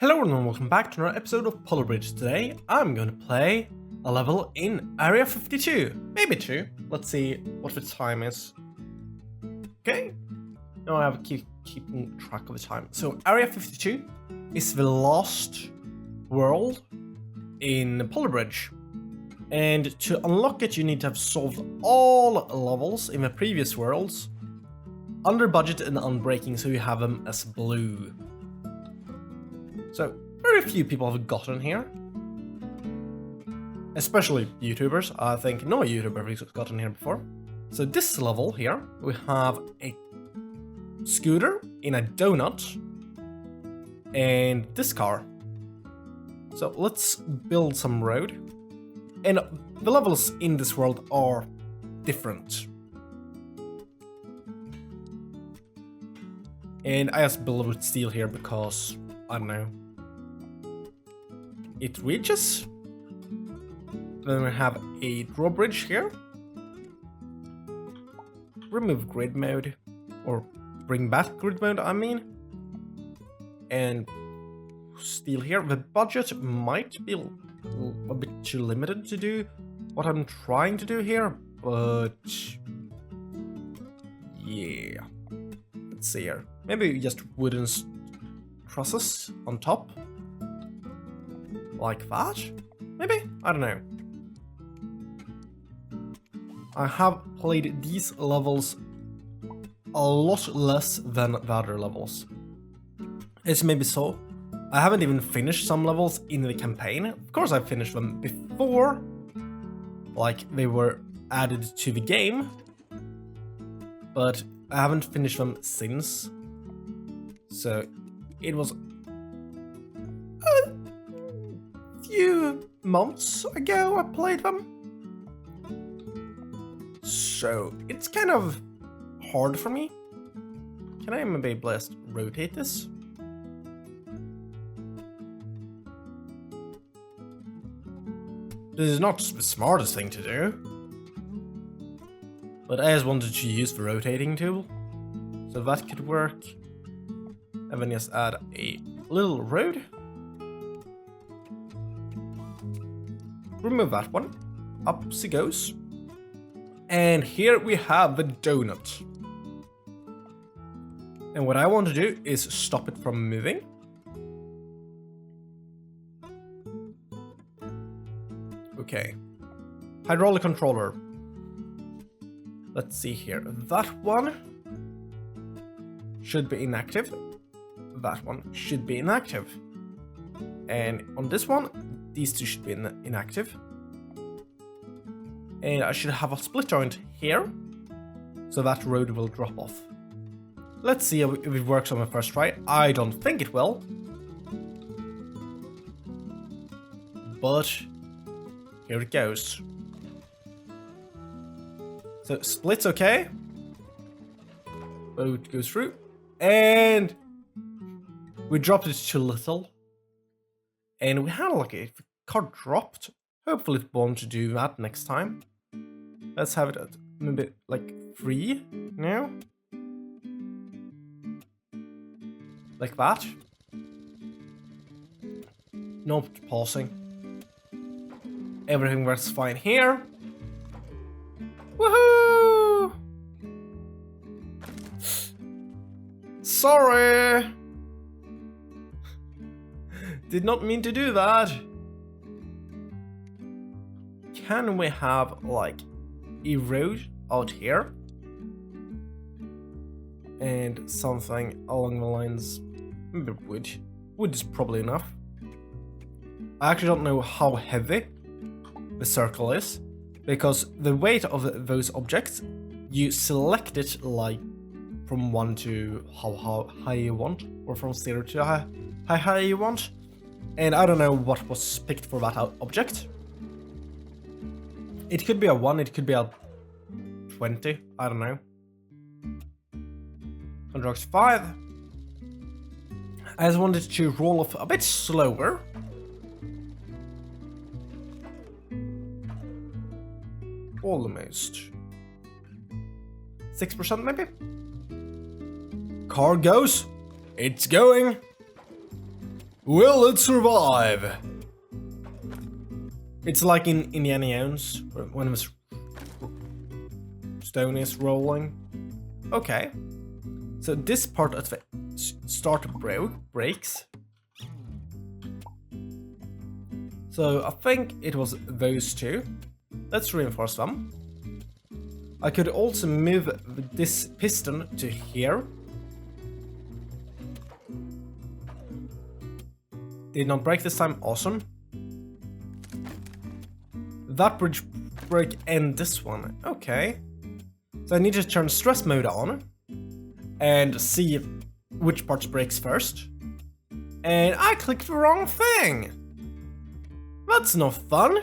Hello and welcome back to another episode of Polar Bridge. Today I'm going to play a level in Area 52, maybe 2. Let's see what the time is. Okay, now I have to keeping track of the time. So Area 52 is the last world in Polar Bridge. And to unlock it you need to have solved all levels in the previous worlds under budget and unbreaking, so you have them as blue. So, very few people have gotten here. Especially YouTubers. I think no YouTuber has gotten here before. So this level here, we have a scooter in a donut and this car. So let's build some road. And the levels in this world are different. And I just build with steel here because, I don't know, it reaches. Then we have a drawbridge here. Remove grid mode, or bring back grid mode, I mean. And steel here. The budget might be a bit too limited to do what I'm trying to do here, but yeah. Let's see here. Maybe just wooden trusses on top. Like that? Maybe? I don't know. I have played these levels a lot less than the other levels. It's maybe so. I haven't even finished some levels in the campaign. Of course I finished them before, like they were added to the game, but I haven't finished them since. So it was few months ago I played them. So it's kind of hard for me. Can I maybe just rotate this? This is not the smartest thing to do, but I just wanted to use the rotating tool, so that could work. And then just add a little road. Remove that one. Up she goes. And here we have the donut. And what I want to do is stop it from moving. Okay. Hydraulic controller. Let's see here. That one should be inactive. That one should be inactive. And on this one, these two should be inactive. And I should have a split joint here, so that road will drop off. Let's see if it works on my first try. I don't think it will. But here it goes. So split's okay. Boat goes through. And we dropped it too little. And we had like a car dropped. Hopefully it won't do that next time. Let's have it at maybe like 3 now. Like that. Not pausing. Everything works fine here. Woohoo! Sorry! Did not mean to do that. Can we have like a road out here? And something along the lines, maybe wood. Wood is probably enough. I actually don't know how heavy the circle is, because the weight of those objects, you select it like from 1 to how high you want, or from 0 to how high you want. And I don't know what was picked for that object. It could be a 1, it could be a 20, I don't know. Contracts 5. I just wanted to roll off a bit slower. Almost. 6% maybe? Car goes. It's going. Will it survive? It's like in Indiana Jones, when the stone is rolling. Okay. So this part of the start breaks. So I think it was those two. Let's reinforce them. I could also move this piston to here. Did not break this time, awesome. That bridge break and this one, okay. So I need to turn stress mode on and see which parts breaks first. And I clicked the wrong thing. That's no fun.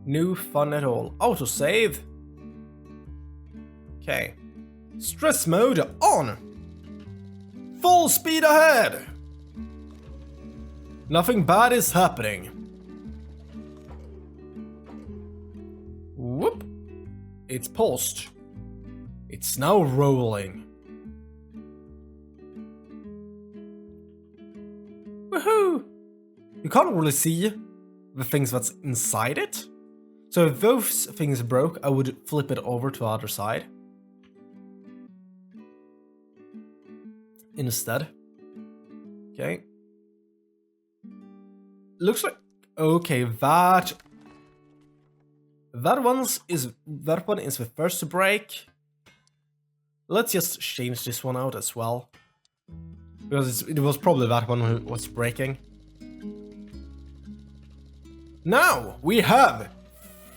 No fun at all. Autosave. Okay. Stress mode on. Full speed ahead. Nothing bad is happening. Whoop. It's paused. It's now rolling. Woohoo! You can't really see the things that's inside it. So if those things broke, I would flip it over to the other side. Instead. Okay. Looks like okay, that one is the first to break. Let's just change this one out as well. Because it was probably that one who was breaking. Now we have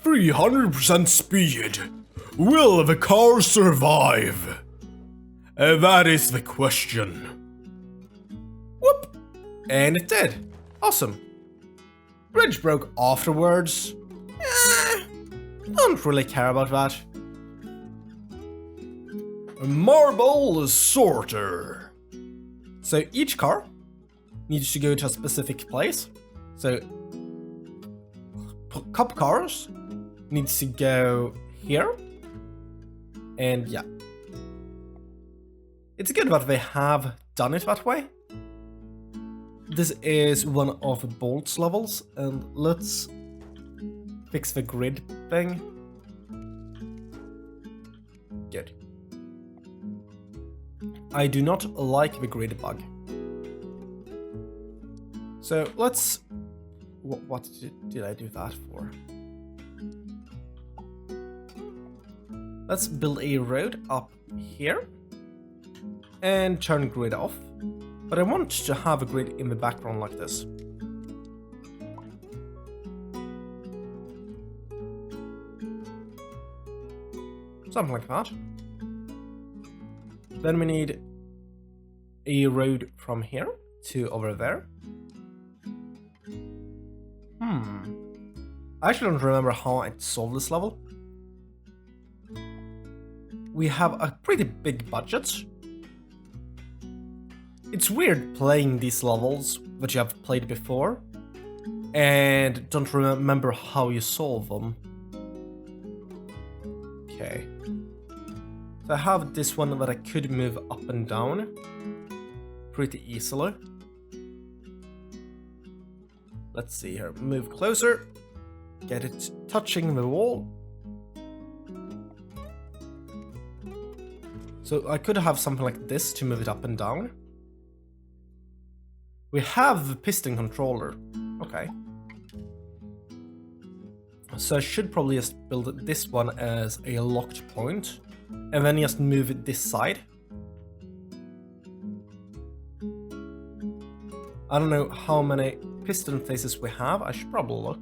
300% speed. Will the car survive? That is the question. Whoop! And it did. Awesome. Bridge broke afterwards. Don't really care about that. A marble sorter. So each car needs to go to a specific place. So cup cars needs to go here. And yeah. It's good that they have done it that way. This is one of the bolts levels, and let's fix the grid thing. Good. I do not like the grid bug. So let's... What did I do that for? Let's build a road up here and turn grid off. But I want to have a grid in the background like this. Something like that. Then we need a road from here to over there. I actually don't remember how I solved this level. We have a pretty big budget. It's weird playing these levels that you have played before and don't remember how you solve them. Okay. So I have this one that I could move up and down pretty easily. Let's see here. Move closer. Get it touching the wall. So I could have something like this to move it up and down. We have the piston controller. Okay. So I should probably just build this one as a locked point. And then just move it this side. I don't know how many piston faces we have. I should probably look.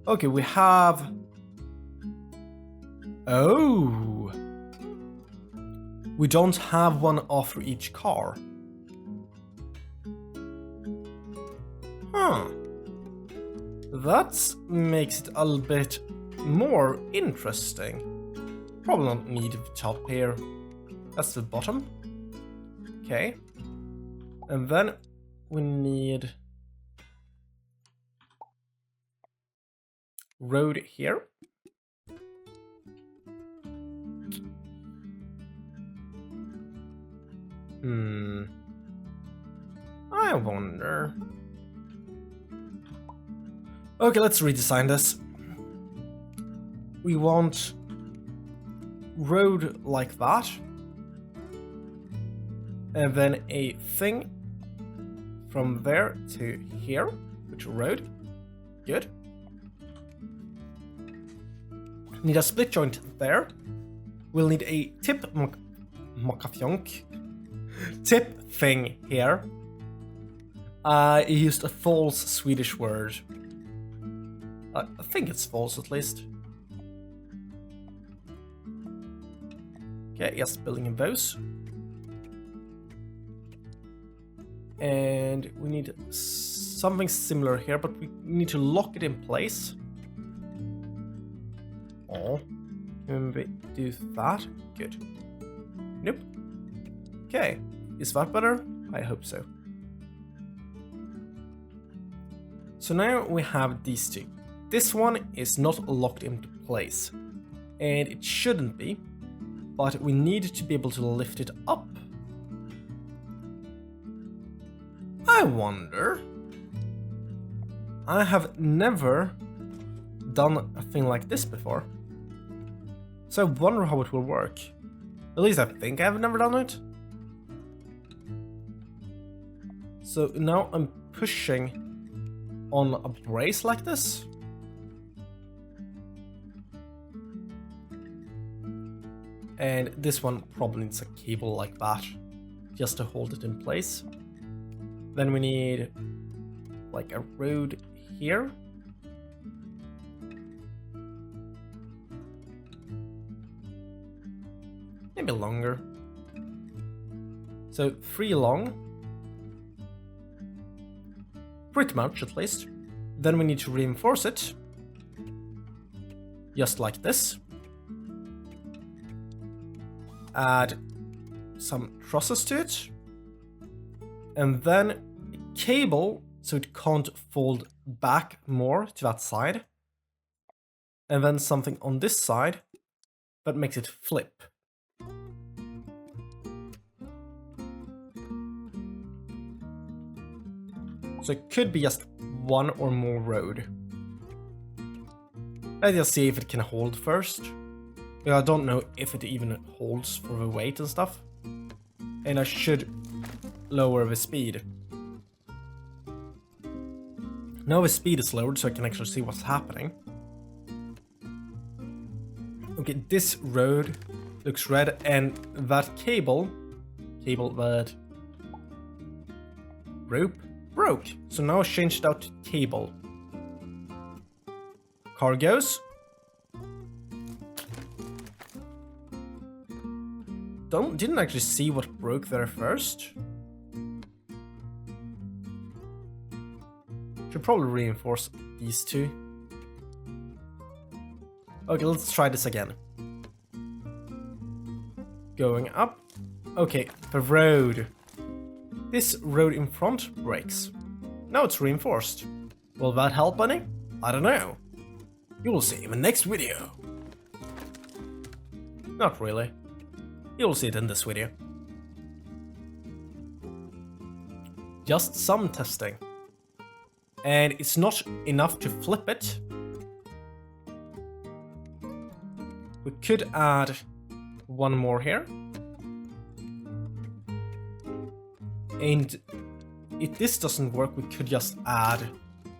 Okay, we have... Oh! We don't have one off for each car. Huh. That makes it a little bit more interesting. Probably not need the top here. That's the bottom. Okay. And then we need road here. I wonder. Okay, let's redesign this. We want road like that. And then a thing from there to here, which road. Good. Need a split joint there. We'll need a tip tip thing here. I used a false Swedish word. I think it's false at least. Okay, yes, building those. And we need something similar here, but we need to lock it in place. Oh, can we do that? Good. Nope. Okay, is that better? I hope so. So now we have these two. This one is not locked into place, and it shouldn't be, but we need to be able to lift it up. I wonder. I have never done a thing like this before, so I wonder how it will work. At least I think I've never done it. So now I'm pushing on a brace like this. And this one probably needs a cable like that, just to hold it in place. Then we need like a road here. Maybe longer. So 3 long. Pretty much, at least. Then we need to reinforce it. Just like this. Add some trusses to it. And then a cable so it can't fold back more to that side. And then something on this side that makes it flip. So it could be just one or more road. Let's just see if it can hold first. I don't know if it even holds for the weight and stuff. And I should lower the speed. Now the speed is lowered so I can actually see what's happening. Okay, this road looks red, and that that rope broke. So now I changed it out to cable. Car goes. Didn't actually see what broke there first. Should probably reinforce these two. Okay, let's try this again. Going up. Okay, the road. This road in front breaks. Now it's reinforced. Will that help any? I don't know. You will see in the next video. Not really. You'll see it in this video. Just some testing. And it's not enough to flip it. We could add one more here. And if this doesn't work, we could just add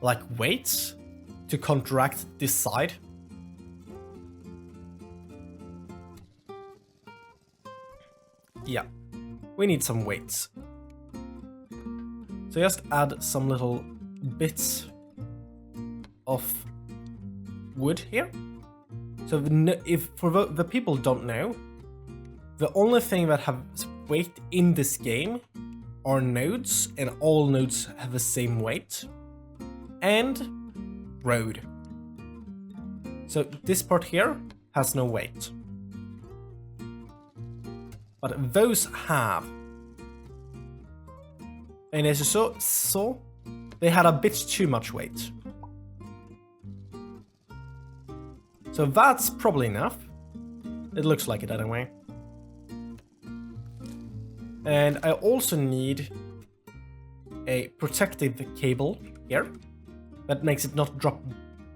like weights to counteract this side. Yeah, we need some weights. So just add some little bits of wood here. So if for the people don't know, the only thing that has weight in this game are nodes, and all nodes have the same weight. And road. So this part here has no weight. But those have. And as you saw, they had a bit too much weight. So that's probably enough. It looks like it anyway. And I also need a protective cable here that makes it not drop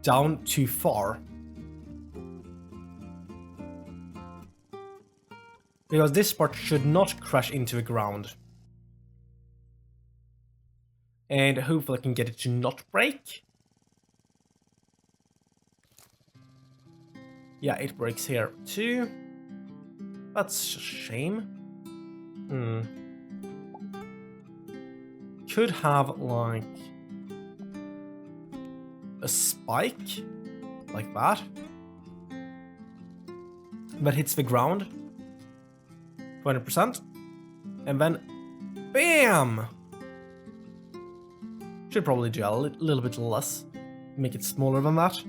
down too far. Because this part should not crash into the ground. And hopefully I can get it to not break. Yeah, it breaks here too. That's a shame. Could have like a spike like that that hits the ground 20%, and then bam! Should probably do a little bit less, make it smaller than that.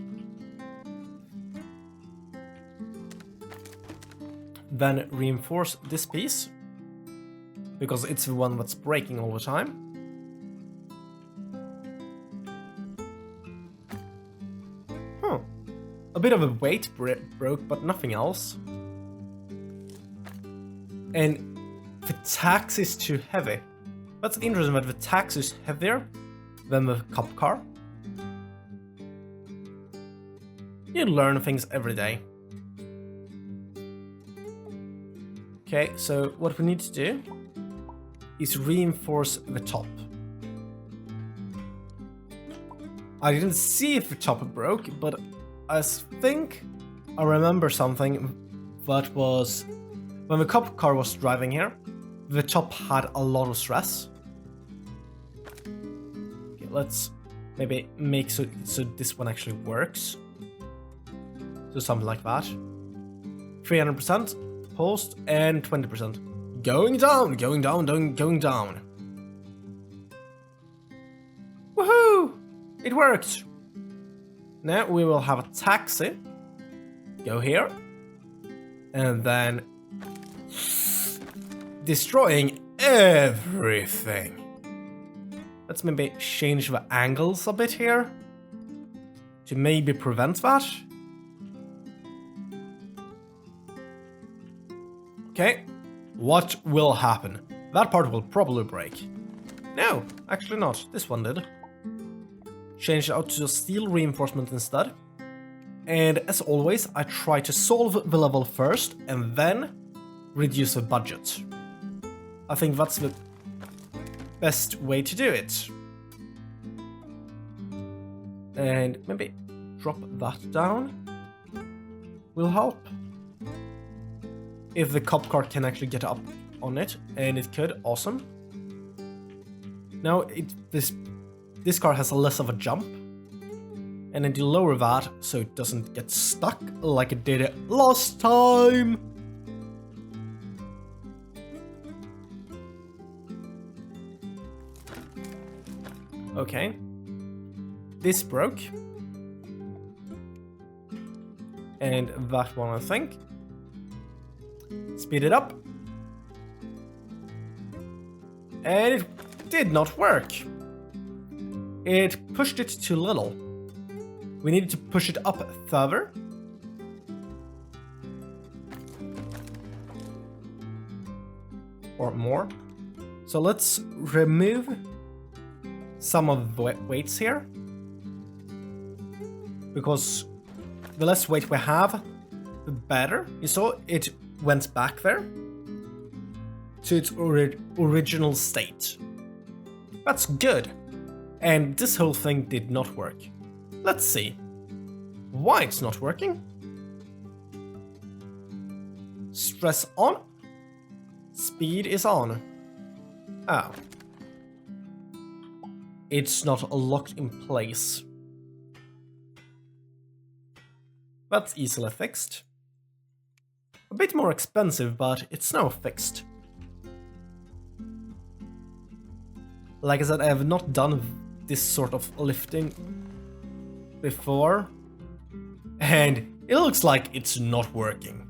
Then reinforce this piece, because it's the one that's breaking all the time. Huh. A bit of a weight broke, but nothing else. And the tax is too heavy. That's interesting that the tax is heavier than the cop car. You learn things every day. Okay, so what we need to do is reinforce the top. I didn't see if the top broke, but I think I remember something that was when the cop car was driving here, the top had a lot of stress. Okay, let's maybe make so this one actually works. So something like that. 300%. Post and 20%. Going down, going down, going down. Woohoo! It worked. Now we will have a taxi. Go here. And then destroying everything. Let's maybe change the angles a bit here to maybe prevent that. Okay, what will happen? That part will probably break. No, actually not. This one did. Change it out to steel reinforcement instead. And as always, I try to solve the level first and then reduce the budget. I think that's the best way to do it. And maybe drop that down will help. If the cop car can actually get up on it, and it could, awesome. Now this car has less of a jump, and then you lower that so it doesn't get stuck like it did last time. Okay, this broke, and that one I think. Speed it up. And it did not work. It pushed it too little. We needed to push it up further. Or more. So let's remove some of the weights here. Because the less weight we have, the better. You saw it went back there to its original state. That's good. And this whole thing did not work. Let's see why it's not working. Stress on. Speed is on. Oh. It's not locked in place. That's easily fixed. A bit more expensive, but it's now fixed. Like I said, I have not done this sort of lifting before, and it looks like it's not working.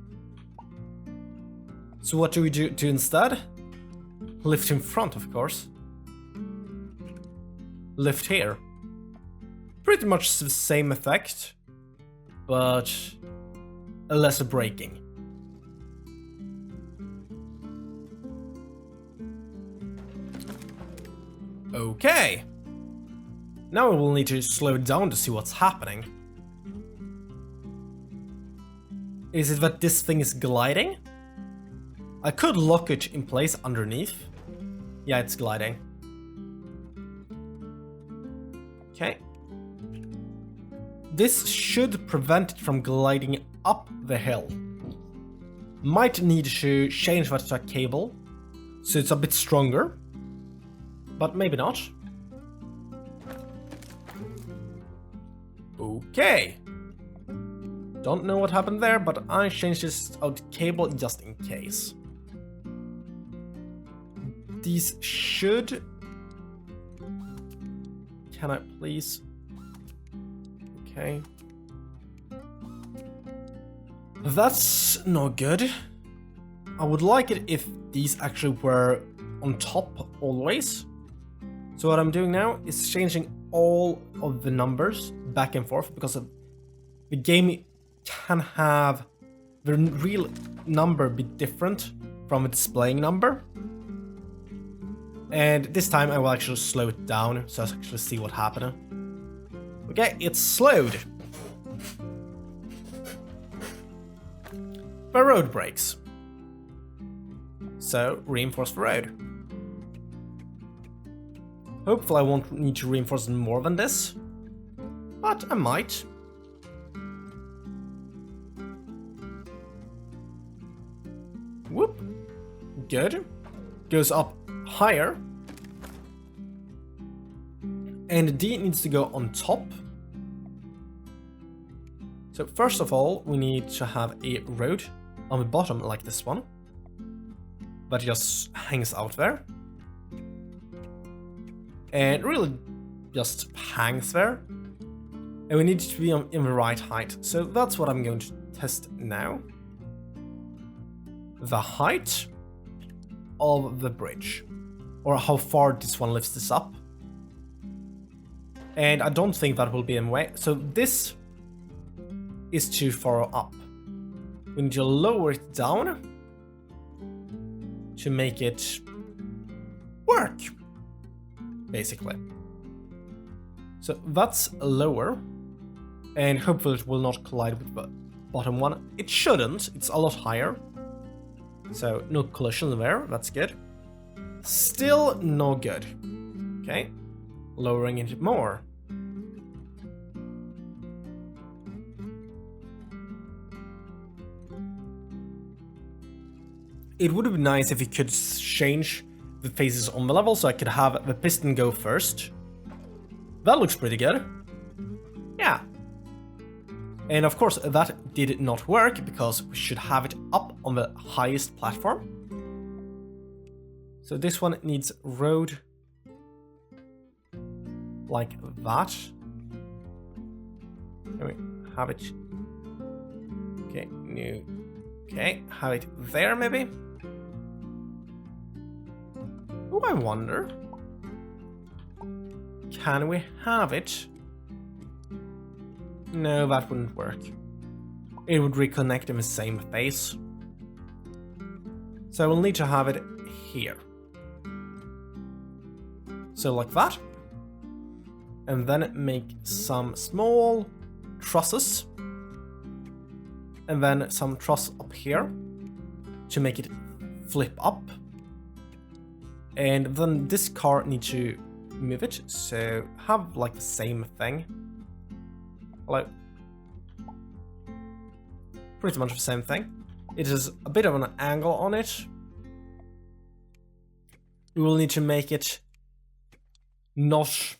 So what do we do instead? Lift in front, of course. Lift here. Pretty much the same effect, but a lesser braking. Okay. Now we will need to slow it down to see what's happening. Is it that this thing is gliding? I could lock it in place underneath. Yeah, it's gliding. Okay. This should prevent it from gliding up the hill. Might need to change that to a cable, so it's a bit stronger. But maybe not. Okay. Don't know what happened there, but I changed this out cable just in case. These should... Can I please... Okay. That's not good. I would like it if these actually were on top always. So what I'm doing now is changing all of the numbers back and forth because the game can have the real number be different from a displaying number. And this time I will actually slow it down so I actually see what happened. Okay, it's slowed. The road breaks. So reinforce the road. Hopefully I won't need to reinforce more than this, but I might. Whoop. Good. Goes up higher. And D needs to go on top. So first of all, we need to have a road on the bottom like this one. That just hangs out there. And really just hangs there. And we need it to be in the right height. So that's what I'm going to test now. The height of the bridge. Or how far this one lifts this up. And I don't think that will be in the way. So this is too far up. We need to lower it down to make it work. Basically. So that's lower, and hopefully it will not collide with the bottom one. It shouldn't, it's a lot higher. So no collision there, that's good. Still no good. Okay, lowering it more. It would be nice if you could change the faces on the level so I could have the piston go first. That looks pretty good. Yeah. And of course that did not work because we should have it up on the highest platform. So this one needs road like that. Can we have it? Okay, new. Okay, have it there maybe? Oh, I wonder. Can we have it? No, that wouldn't work. It would reconnect in the same face. So I will need to have it here. So like that. And then make some small trusses. And then some truss up here to make it flip up. And then this car needs to move it, so have like the same thing. Like pretty much the same thing. It is a bit of an angle on it. We will need to make it not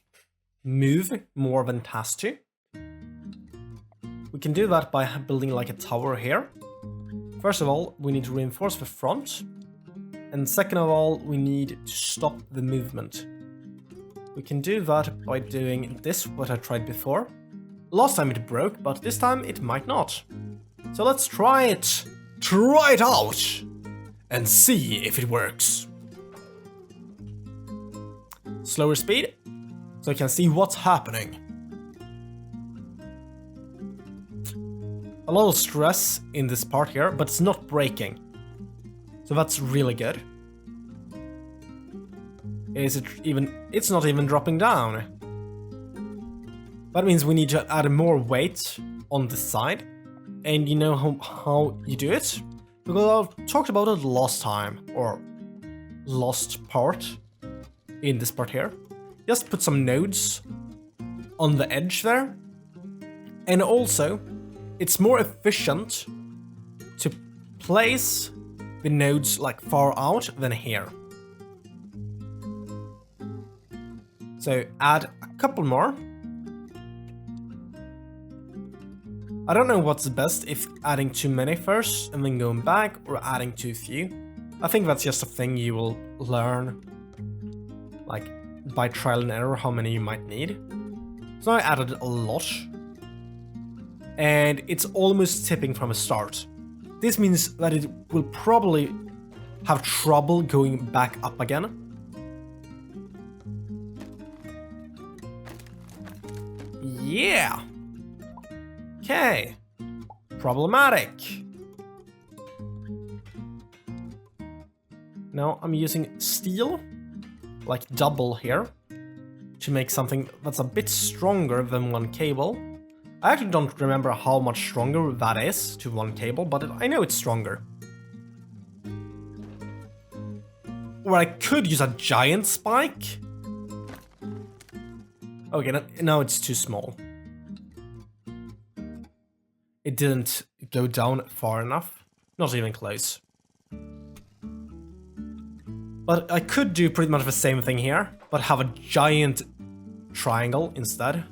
move more than it has to. We can do that by building like a tower here. First of all, we need to reinforce the front. And second of all, we need to stop the movement. We can do that by doing this, what I tried before. Last time it broke, but this time it might not. So let's try it. Try it out and see if it works. Slower speed, so I can see what's happening. A lot of stress in this part here, but it's not breaking. So that's really good. Is it even... It's not even dropping down. That means we need to add more weight on the side. And you know how you do it? Because I talked about it last time, or last part, in this part here. Just put some nodes on the edge there. And also, it's more efficient to place the nodes like far out than here. So add a couple more. I don't know what's best, if adding too many first and then going back, or adding too few. I think that's just a thing you will learn, like, by trial and error, how many you might need. So I added a lot. And it's almost tipping from a start. This means that it will probably have trouble going back up again. Yeah! Okay. Problematic. Now I'm using steel, like double here, to make something that's a bit stronger than one cable. I actually don't remember how much stronger that is to one cable, but I know it's stronger. Or I could use a giant spike. Okay, now it's too small. It didn't go down far enough. Not even close. But I could do pretty much the same thing here, but have a giant triangle instead.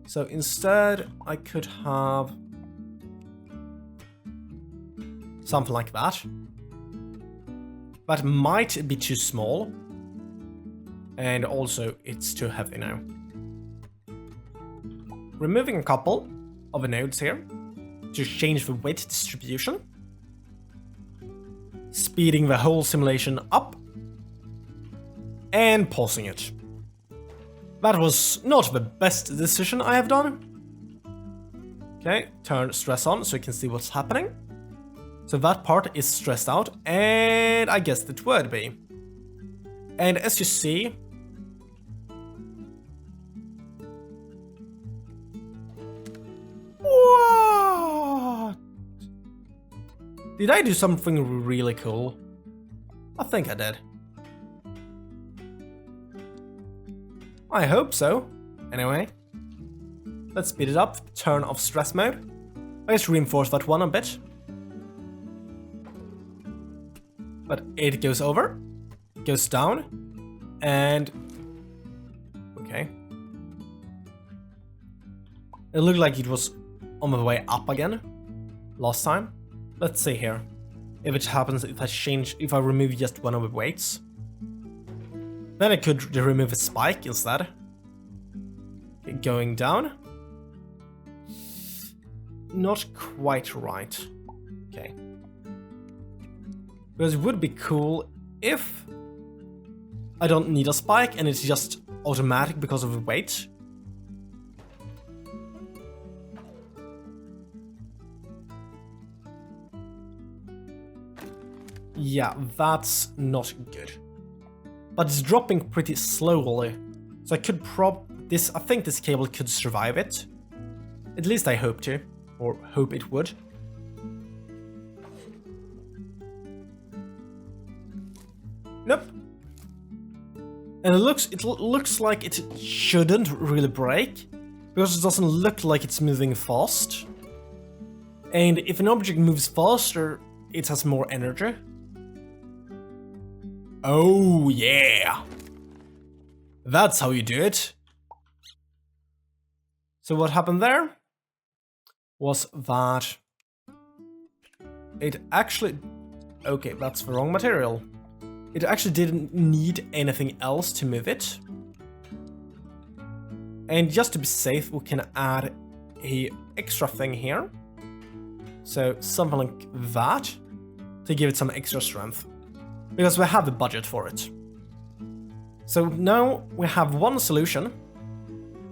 So instead, I could have something like that. That might be too small. And also, it's too heavy now. Removing a couple of the nodes here to change the weight distribution. Speeding the whole simulation up. And pausing it. That was not the best decision I have done. Okay, turn stress on so you can see what's happening. So that part is stressed out, and I guess it would be. And as you see, what? Did I do something really cool? I think I did. I hope so. Anyway, let's speed it up, turn off stress mode. I just reinforce that one a bit. But it goes over, goes down, and... okay. It looked like it was on the way up again last time. Let's see here. If it happens, if I remove just one of the weights. Then I could remove a spike instead. Okay, going down. Not quite right. Okay. Because it would be cool if I don't need a spike and it's just automatic because of the weight. Yeah, that's not good. But it's dropping pretty slowly. So I could I think this cable could survive it. At least I hope to. Or hope it would. Nope. And it looks like it shouldn't really break. Because it doesn't look like it's moving fast. And if an object moves faster, it has more energy. Oh yeah! That's how you do it. So what happened there was that it actually... okay, that's the wrong material. It actually didn't need anything else to move it. And just to be safe, we can add a extra thing here. So something like that to give it some extra strength. Because we have the budget for it. So now we have one solution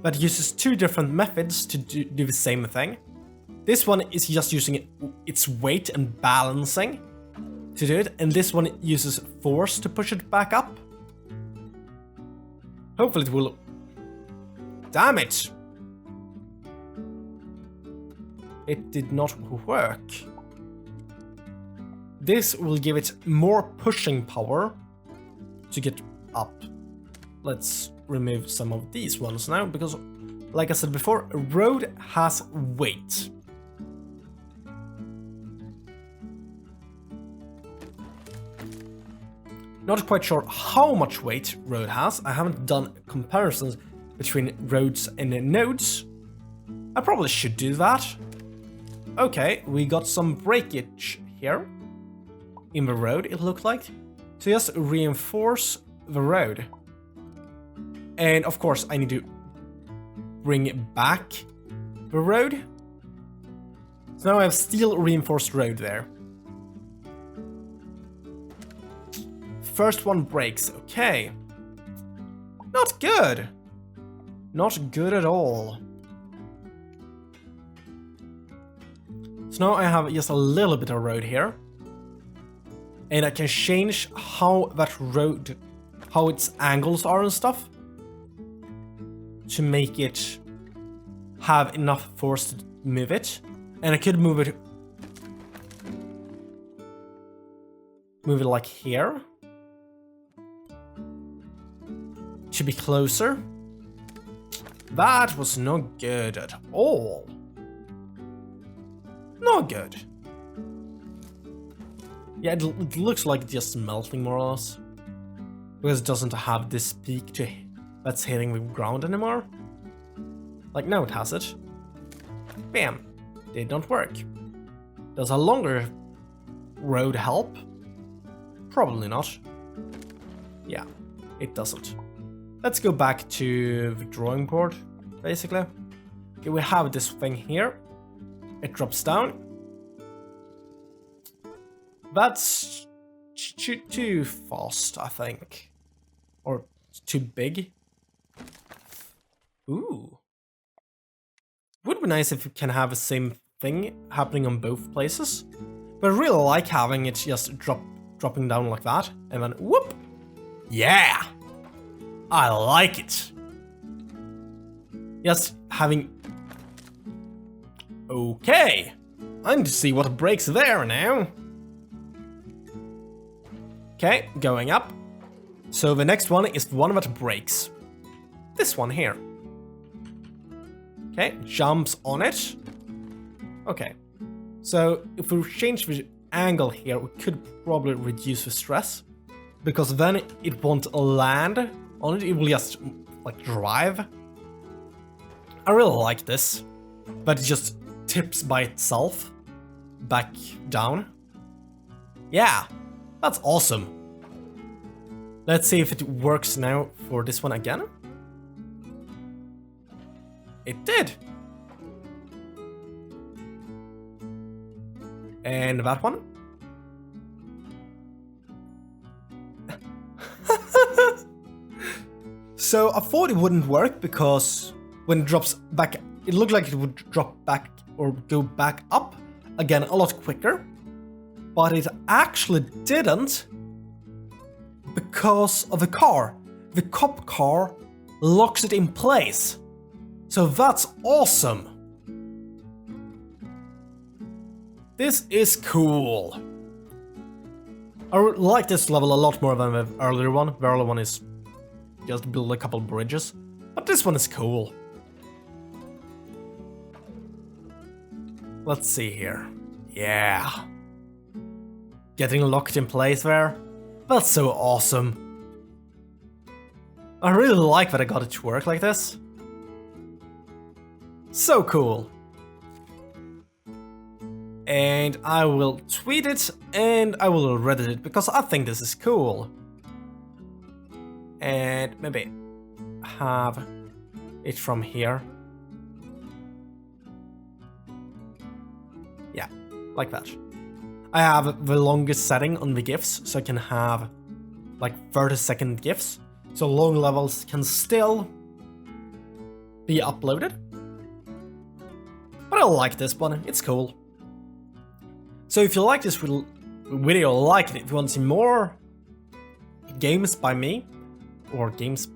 that uses two different methods to do the same thing. This one is just using its weight and balancing to do it, and this one uses force to push it back up. Hopefully it will... Damn it! It did not work. This will give it more pushing power to get up. Let's remove some of these ones now, because like I said before, a road has weight. Not quite sure how much weight road has. I haven't done comparisons between roads and nodes. I probably should do that. Okay, we got some breakage here in the road, it looked like. So just reinforce the road. And of course, I need to bring back the road. So now I have steel reinforced road there. First one breaks, okay. Not good. Not good at all. So now I have just a little bit of road here. And I can change how that road, how its angles are and stuff, to make it have enough force to move it. And I could move it like here. To be closer. That was not good at all. Not good. Yeah, it looks like just melting more or less. Because it doesn't have this peak that's hitting the ground anymore. Like now it has it. Bam. Did not work. Does a longer road help? Probably not. Yeah, it doesn't. Let's go back to the drawing board, basically. Okay, we have this thing here. It drops down. That's too fast, I think. Or too big. Ooh. Would be nice if you can have the same thing happening on both places. But I really like having it just dropping down like that. And then whoop! Yeah! I like it. Just having... Okay. I need to see what breaks there now. Okay, going up. So the next one is the one that breaks. This one here. Okay, jumps on it. Okay. So if we change the angle here, we could probably reduce the stress. Because then it won't land on it, it will just like drive. I really like this, but it just tips by itself back down. Yeah, that's awesome. Let's see if it works now for this one again. It did. And that one. So I thought it wouldn't work because when it drops back, it looked like it would drop back or go back up again a lot quicker. But it actually didn't because of the car. The cop car locks it in place. So that's awesome. This is cool. I like this level a lot more than the earlier one. The earlier one is just build a couple bridges, but this one is cool. Let's see here. Yeah. Getting locked in place there. That's so awesome. I really like that I got it to work like this. So cool. And I will tweet it and I will Reddit it because I think this is cool. And maybe have it from here. Yeah, like that. I have the longest setting on the GIFs, so I can have like 30-second GIFs. So long levels can still be uploaded. But I like this one, it's cool. So if you like this video, like it. If you want to see more games by me, or games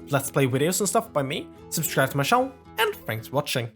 let's play videos and stuff by me, subscribe to my channel, and thanks for watching.